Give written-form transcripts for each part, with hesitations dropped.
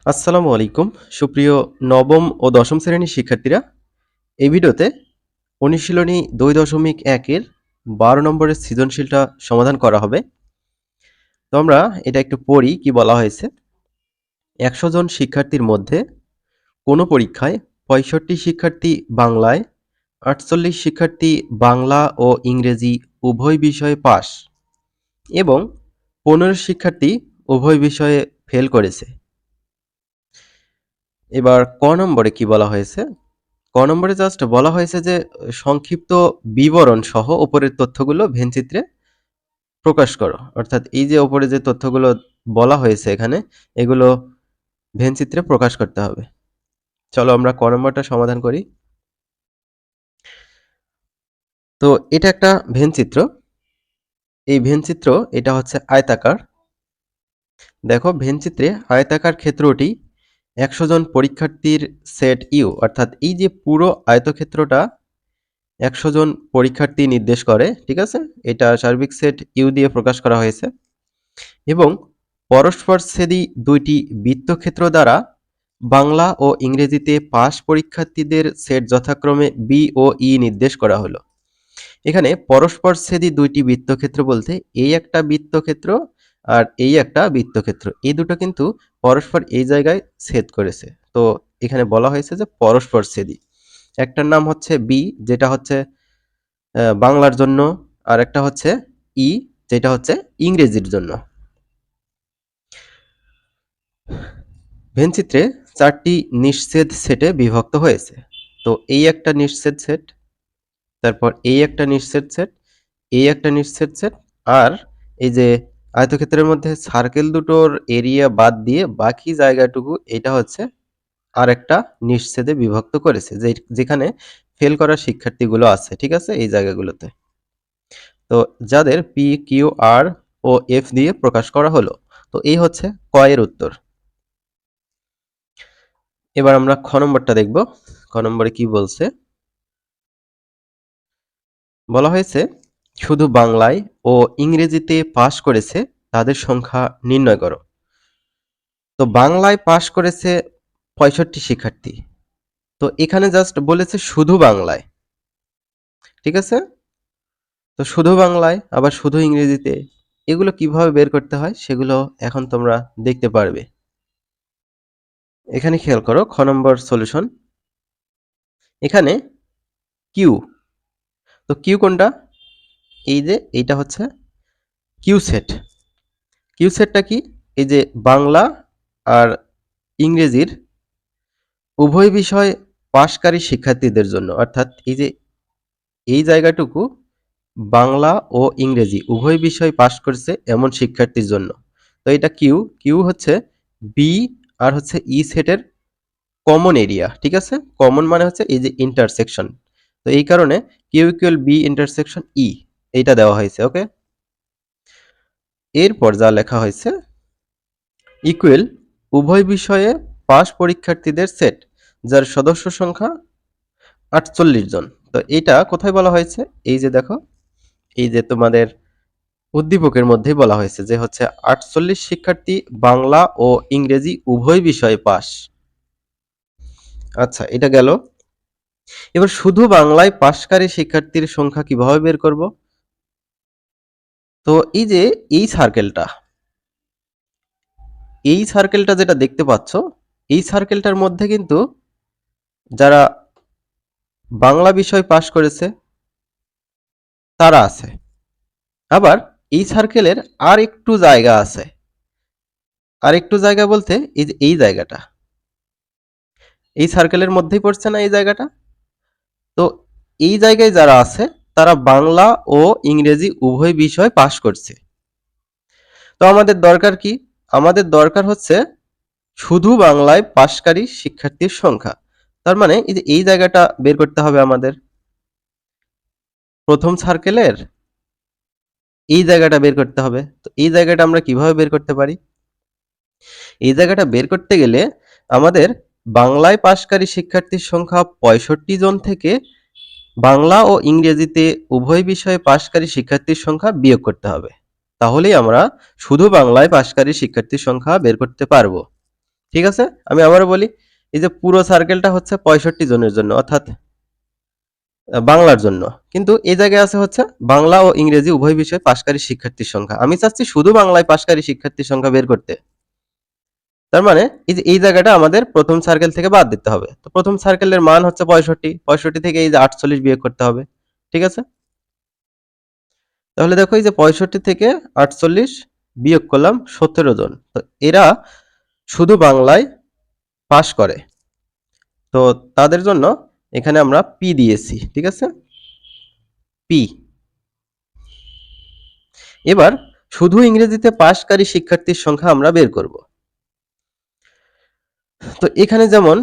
আসসালামু আলাইকুম সুপ্রিয় নবম ও দশম শ্রেণীর শিক্ষার্থীরা। এই ভিডিওতে অনুশীলনী 2.1 এর 12 নম্বরের সৃজনশীলটা সমাধান করা হবে। তো আমরা এটা একটু পড়ি কি বলা হয়েছে। 100 জন শিক্ষার্থীর মধ্যে কোনো পরীক্ষায় 65 শিক্ষার্থী বাংলায়, 48 শিক্ষার্থী বাংলা ও ইংরেজি উভয় বিষয়ে পাস এবং 15 শিক্ষার্থী উভয় বিষয়ে ফেল করেছে। এবার ক নম্বরে কি বলা হয়েছে? ক নম্বরে জাস্ট বলা হয়েছে যে সংক্ষিপ্ত বিবরণ সহ উপরের তথ্যগুলো ভেনচিত্রে প্রকাশ করো। অর্থাৎ এই যে উপরে যে তথ্যগুলো বলা হয়েছে এখানে, এগুলো ভেনচিত্রে প্রকাশ করতে হবে। চলো আমরা ক নম্বরটা সমাধান করি। তো এটা একটা ভেনচিত্র। এই ভেনচিত্র এটা হচ্ছে আয়তাকার। দেখো ভেনচিত্রে আয়তাকার ক্ষেত্রটি 100 জন পরীক্ষার্থীর সেট ইউ, অর্থাৎ এই যে পুরো আয়তক্ষেত্রটা 100 জন পরীক্ষার্থী নির্দেশ করে, ঠিক আছে? এটা সার্বিক সেট ইউ দিয়ে প্রকাশ করা হয়েছে এবং পরস্পরছেদী দুইটি বৃত্তক্ষেত্র দ্বারা বাংলা ও ইংরেজিতে পাস পরীক্ষার্থীদের সেট যথাক্রমে বি ও ই নির্দেশ করা হলো। এখানে পরস্পরছেদী দুইটি বৃত্তক্ষেত্র বলতে এই একটা বৃত্তক্ষেত্র আর এই একটা বৃত্তক্ষেত্র, এই দুটো কিন্তু পরস্পর এই জায়গায় ছেদ করেছে। তো এখানে বলা হয়েছে যে পরস্পরছেদী। একটার নাম হচ্ছে বি, যেটা হচ্ছে বাংলার জন্য, আর একটা হচ্ছে ই, যেটা হচ্ছে ইংরেজির জন্য। ভেনচিত্রে 4টি নিঃছেদ সেটে বিভক্ত হয়েছে। তো এই একটা নিঃছেদ সেট, তারপর এই একটা নিঃছেদ সেট, এই একটা নিঃছেদ সেট, আর এই যে আয়তক্ষেত্রের মধ্যে সার্কেল দুটোর এরিয়া বাদ দিয়ে বাকি জায়গাটুকু এটা হচ্ছে আর একটা নিঃছেদে বিভক্ত করেছে, যেখানে ফেল করা শিক্ষার্থীগুলো আছে, ঠিক আছে, এই জায়গাগুলোতে। তো যাদের পি কিউ আর ও এফ দিয়ে প্রকাশ করা হলো। তো এই হচ্ছে ক এর উত্তর। এবার আমরা খ নম্বরটা দেখব। খ নম্বরে কি বলছে? বলা হয়েছে শুধু বাংলায় ও ইংরেজিতে পাশ করেছে তাদের সংখ্যা নির্ণয় করো। তো বাংলায় পাশ করেছে 65 শিক্ষার্থী। তো এখানে জাস্ট বলেছে শুধু বাংলায়, ঠিক আছে? তো শুধু বাংলায় আবার শুধু ইংরেজিতে, এগুলো কিভাবে বের করতে হয় সেগুলো এখন তোমরা দেখতে পারবে। এখানে খেয়াল করো খ নম্বর সলিউশন। এখানে কিউ, তো কিউ কোনটা? এই যে এইটা হচ্ছে কিউ সেট। কিউ সেটটা কি? এই যে বাংলা আর ইংরেজির উভয় বিষয় পাশকারী শিক্ষার্থীদের জন্য, অর্থাৎ এই যে এই জায়গাটুকু বাংলা ও ইংরেজি উভয় বিষয় পাশ করছে এমন শিক্ষার্থীর জন্য। তো এটা কিউ। কিউ হচ্ছে বি আর হচ্ছে ই সেটের কমন এরিয়া, ঠিক আছে? কমন মানে হচ্ছে এই যে ইন্টারসেকশন। তো এই কারণে কিউ ইকুয়াল বি ইন্টারসেকশন ই, এইটা দেওয়া হয়েছে। ওকে, এরপর যা লেখা হয়েছে ইকুয়াল উভয় বিষয়ে পাস পরীক্ষার্থীদের সেট যার সদস্য সংখ্যা 48 জন। তো এইটা কোথায় বলা হয়েছে? এই যে দেখো, এই যে তোমাদের উদ্দীপকের মধ্যেই বলা হয়েছে যে হচ্ছে 48 শিক্ষার্থী বাংলা ও ইংরেজি উভয় বিষয়ে পাস। আচ্ছা, এটা গেল। এবার শুধু বাংলায় পাশকারী শিক্ষার্থীর সংখ্যা কিভাবে বের করব? তো এই যে এই সার্কেলটা, এই সার্কেলটা যেটা দেখতে পাচ্ছ, এই সার্কেলটার মধ্যে কিন্তু যারা বাংলা বিষয় পাশ করেছে তারা আছে। আবার এই সার্কেলের আর একটু জায়গা আছে। আর একটু জায়গা বলতে এই যে এই জায়গাটা, এই সার্কেলের মধ্যেই পড়ছে না এই জায়গাটা? তো এই জায়গায় যারা আছে তারা বাংলা ও ইংরেজি উভয় বিষয় পাশ করছে। তো আমাদের দরকার কি? আমাদের দরকার হচ্ছে শুধু বাংলায় পাশকারী শিক্ষার্থীর সংখ্যা। তার মানে এই যে এই জায়গাটা বের করতে হবে আমাদের। প্রথম সার্কেলের এই জায়গাটা বের করতে হবে। তো এই জায়গাটা আমরা কিভাবে বের করতে পারি? এই জায়গাটা বের করতে গেলে আমাদের বাংলায় পাশকারী শিক্ষার্থীর সংখ্যা 65 জন থেকে বাংলা ও ইংরেজিতে উভয় বিষয়ে পাশকারী শিক্ষার্থীর সংখ্যা বিয়োগ করতে হবে। তাহলেই আমরা শুধু বাংলায় পাশকারী শিক্ষার্থীর সংখ্যা বের করতে পারবো। ঠিক আছে, আমি আবারও বলি, এই যে পুরো সার্কেলটা হচ্ছে 65 জনের জন্য, অর্থাৎ বাংলার জন্য। কিন্তু এই জায়গায় আছে হচ্ছে বাংলা ও ইংরেজি উভয় বিষয়ে পাশকারী শিক্ষার্থীর সংখ্যা। আমি চাচ্ছি শুধু বাংলায় পাশকারী শিক্ষার্থীর সংখ্যা বের করতে। তার মানে এই যে এই জায়গাটা আমাদের প্রথম সার্কেল থেকে বাদ দিতে হবে। তো প্রথম সার্কেলের মান হচ্ছে 65, 65 থেকে এই যে 48 বিয়োগ করতে হবে। ঠিক আছে, তাহলে দেখো এই যে 65 থেকে 48 বিয়োগ করলাম 17 জন। তো এরা শুধু বাংলায় পাশ করে, তো তাদের জন্য এখানে আমরা পি দিয়েছি। ঠিক আছে, পি। এবার শুধু ইংরেজিতে পাশকারী শিক্ষার্থীর সংখ্যা আমরা বের করব। তো এখানে যেমন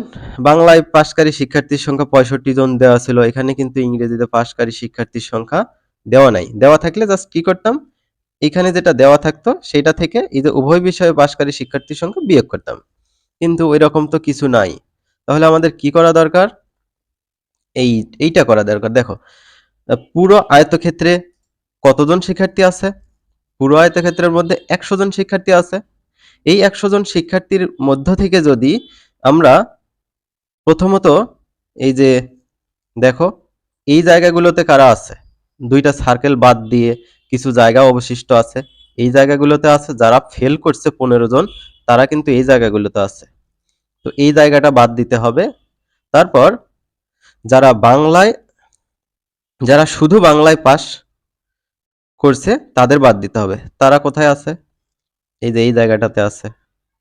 বাংলায় পাশকারী শিক্ষার্থীর সংখ্যা 65 জন দেওয়া ছিল, এখানে কিন্তু ইংরেজিতে পাশকারী শিক্ষার্থীর সংখ্যা দেওয়া নাই। দেওয়া থাকলে জাস্ট কি করতাম, এখানে যেটা দেওয়া থাকতো সেটা থেকে এই যে উভয় বিষয়ে পাশকারী শিক্ষার্থীর সংখ্যা বিয়োগ করতাম। কিন্তু ওইরকম তো কিছু নাই। তাহলে আমাদের কি করা দরকার, এইটা করা দরকার। দেখো পুরো আয়তক্ষেত্রে কতজন শিক্ষার্থী আছে, পুরো আয়তক্ষেত্রের মধ্যে 100 জন শিক্ষার্থী আছে। এই 100 জন শিক্ষার্থীর মধ্য থেকে যদি আমরা প্রথমত এই যে দেখো এই জায়গাগুলোতে কারা আছে, দুইটা সার্কেল বাদ দিয়ে কিছু জায়গা অবশিষ্ট আছে। এই জায়গাগুলোতে আছে যারা ফেল করছে 15 জন, তারা কিন্তু এই জায়গাগুলোতে আছে। তো এই জায়গাটা বাদ দিতে হবে। তারপর যারা বাংলায়, যারা শুধু বাংলায় পাস করছে তাদের বাদ দিতে হবে। তারা কোথায় আছে, এই যে এই জায়গাটাতে আছে,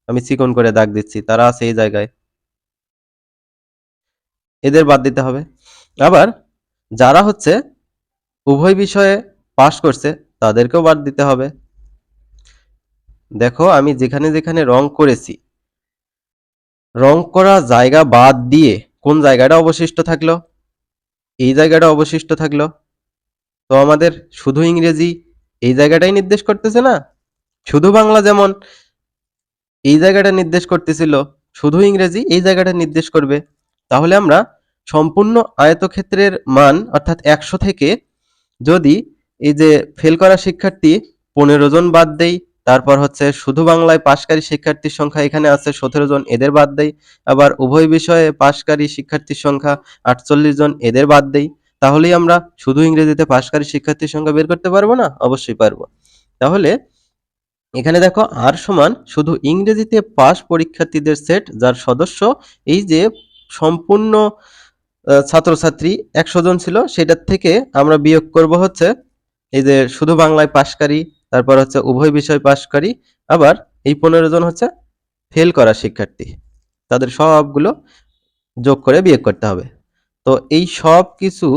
আমি চিকন করে দাগ দিচ্ছি, তারা আছে এই জায়গায়, এদের বাদ দিতে হবে। আবার যারা হচ্ছে উভয় বিষয়ে পাস করছে তাদেরকেও বাদ দিতে হবে। দেখো আমি যেখানে যেখানে রং করেছি, রং করা জায়গা বাদ দিয়ে কোন জায়গাটা অবশিষ্ট থাকলো, এই জায়গাটা অবশিষ্ট থাকলো। তো আমাদের শুধু ইংরেজি এই জায়গাটাই নির্দেশ করতেছে না, শুধু বাংলা যেমন এই জায়গাটা নির্দেশ করতেছিল, শুধু ইংরেজি এই জায়গাটা নির্দেশ করবে। তাহলে আমরা সম্পূর্ণ আয়তক্ষেত্রের মান অর্থাৎ 100 থেকে যদি এই যে ফেল করা শিক্ষার্থী 15 জন বাদ দেই, তারপর হচ্ছে শুধু বাংলায় পাশকারী শিক্ষার্থীর সংখ্যা এখানে আছে 17 জন, এদের বাদ দেই, আবার উভয় বিষয়ে পাশকারী শিক্ষার্থীর সংখ্যা 48 জন, এদের বাদ দেই, তাহলেই আমরা শুধু ইংরেজিতে পাশকারী শিক্ষার্থীর সংখ্যা বের করতে পারবো না? অবশ্যই পারবো। তাহলে এখানে দেখো আর সমান শুধু ইংরেজিতে পাস পরীক্ষার্থীদের সেট যার সদস্য এই যে সম্পূর্ণ ছাত্রছাত্রী 100 জন ছিল, সেটার থেকে আমরা বিয়োগ করব হচ্ছে এই যে শুধু বাংলায় পাশকারী, তারপর হচ্ছে উভয় বিষয় পাশকারী, আবার এই 15 জন হচ্ছে ফেল করা শিক্ষার্থী, তাদের সবগুলো যোগ করে বিয়োগ করতে হবে। তো এই সব কিছু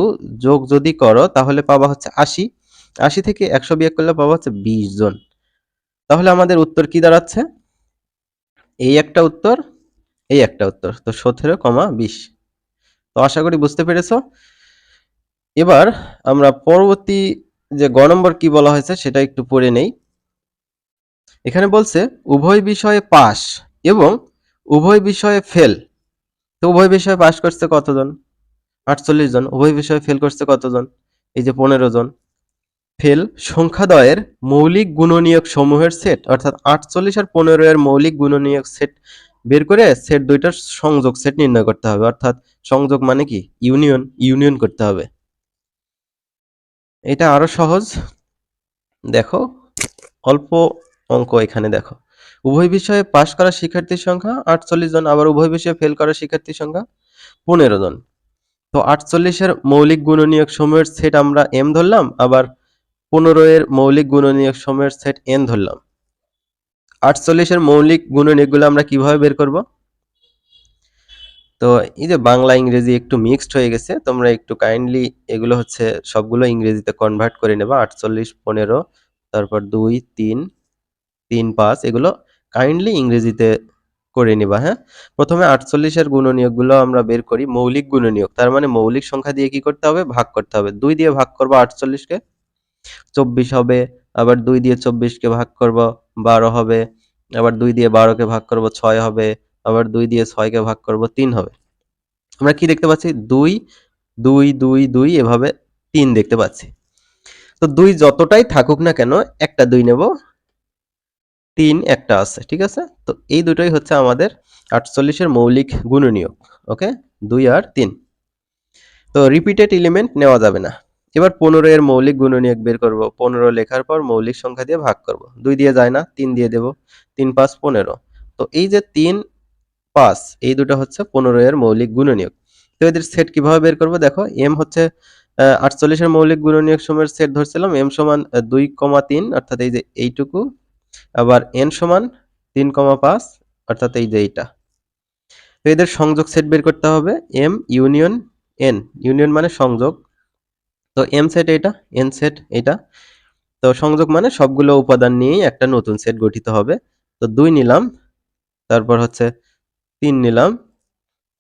যোগ যদি করো তাহলে পাবা হচ্ছে 80, 80 থেকে 100 বিয়োগ করলে পাবা হচ্ছে 20 জন। তাহলে আমাদের উত্তর কি দাঁড়াচ্ছে, এই একটা উত্তর, এই একটা উত্তর, তো 17,20। তো আশা করি বুঝতে পেরেছো। এবার আমরা পরবর্তী যে গ নম্বর কি বলা হয়েছে সেটা একটু পড়ে নেই। এখানে বলছে উভয় বিষয়ে পাস এবং উভয় বিষয়ে ফেল। তো উভয় বিষয়ে পাস করছে কতজন, 48 জন। উভয় বিষয়ে ফেল করছে কতজন, এই যে 15 জন। ফেল সংখ্যাদ্বয়ের মৌলিক গুণনীয়ক সমূহের সেট, অর্থাৎ 48 আর 15 এর মৌলিক গুণনীয়ক সেট বের করে সেট দুইটার সংযোগ সেট নির্ণয় করতে হবে। অর্থাৎ সংযোগ মানে কি, ইউনিয়ন, ইউনিয়ন করতে হবে। এটা আরো সহজ। দেখো অল্প অঙ্ক এখানে দেখো, উভয় বিষয়ে পাশ করা শিক্ষার্থীর সংখ্যা 48 জন, আবার উভয় বিষয়ে ফেল করা শিক্ষার্থীর সংখ্যা 15 জন। তো 48 এর মৌলিক গুণনীয়ক সমূহের সেট আমরা এম ধরলাম, আবার 15 এর মৌলিক গুণনীয়ক সমূহের সেট এন ধরলাম। 48 এর মৌলিক গুণনীয়কগুলো আমরা কিভাবে বের করব, তো এই যে বাংলা ইংরেজি একটু মিক্সড হয়ে গেছে, তোমরা একটু কাইন্ডলি এগুলো হচ্ছে সবগুলো ইংরেজিতে কনভার্ট করে নেবা। 48, 15, তারপর 2, 3, 3, 5 এগুলো কাইন্ডলি ইংরেজিতে করে নিবা। হ্যাঁ, প্রথমে 48 এর গুণনীয়কগুলো আমরা বের করি। মৌলিক গুণনীয়ক তার মানে মৌলিক সংখ্যা দিয়ে কি করতে হবে, ভাগ করতে হবে। 2 দিয়ে ভাগ করবো 48 কে, 24 হবে। আবার 2 দিয়ে 24 কে ভাগ করব, 12 হবে। আবার 2 দিয়ে 12 কে ভাগ করব, 6 হবে। আবার 2 দিয়ে 6 কে ভাগ করব, 3 হবে। আমরা কি দেখতে পাচ্ছি, 2, 2, 2, 2 এভাবে 3 দেখতে পাচ্ছি। তো 2 যতটাই থাকুক না কেন একটা 2 নেব, 3 একটা আছে, ঠিক আছে? তো এই দুটোই হচ্ছে আমাদের 48 এর মৌলিক গুণনীয়ক। ওকে? 2 আর 3। তো রিপিটেড এলিমেন্ট নেওয়া যাবে না। এবার 15 এর মৌলিক গুণনীয়ক বের করব। 15 লেখার পর মৌলিক সংখ্যা দিয়ে ভাগ করব। 2 দিয়ে যায় না, 3 দিয়ে দেব। 3 5 15। তো এই যে 3 5 এই দুটো হচ্ছে 15 এর মৌলিক গুণনীয়ক। তো এদের সেট কিভাবে বের করব? দেখো m হচ্ছে 48 এর মৌলিক গুণনীয়ক সমূহের সেট ধরছিলাম m সমান 2,3 অর্থাৎ এই যে এইটুকু, আবার n সমান 3,5 অর্থাৎ এই যে এইটা। তো এদের সংযোগ সেট বের করতে হবে m ইউনিয়ন n, ইউনিয়ন মানে সংযোগ। তো m সেট এটা, n সেট এটা। তো সংযোগ মানে সবগুলো উপাদান নিয়েই একটা নতুন সেট গঠিত হবে। তো 2 নিলাম, তারপর হচ্ছে 3 নিলাম,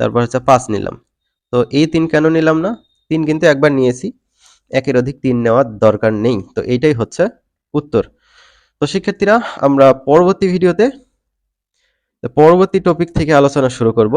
তারপর হচ্ছে 5 নিলাম। তো এই 3 কেন নিলাম না? 3 কিন্তু একবার নিয়েছি, একের অধিক 3 নেওয়ার দরকার নেই। তো এইটাই হচ্ছে উত্তর। তো শিক্ষার্থীরা, আমরা পরবর্তী ভিডিওতে পরবর্তী টপিক থেকে আলোচনা শুরু করব।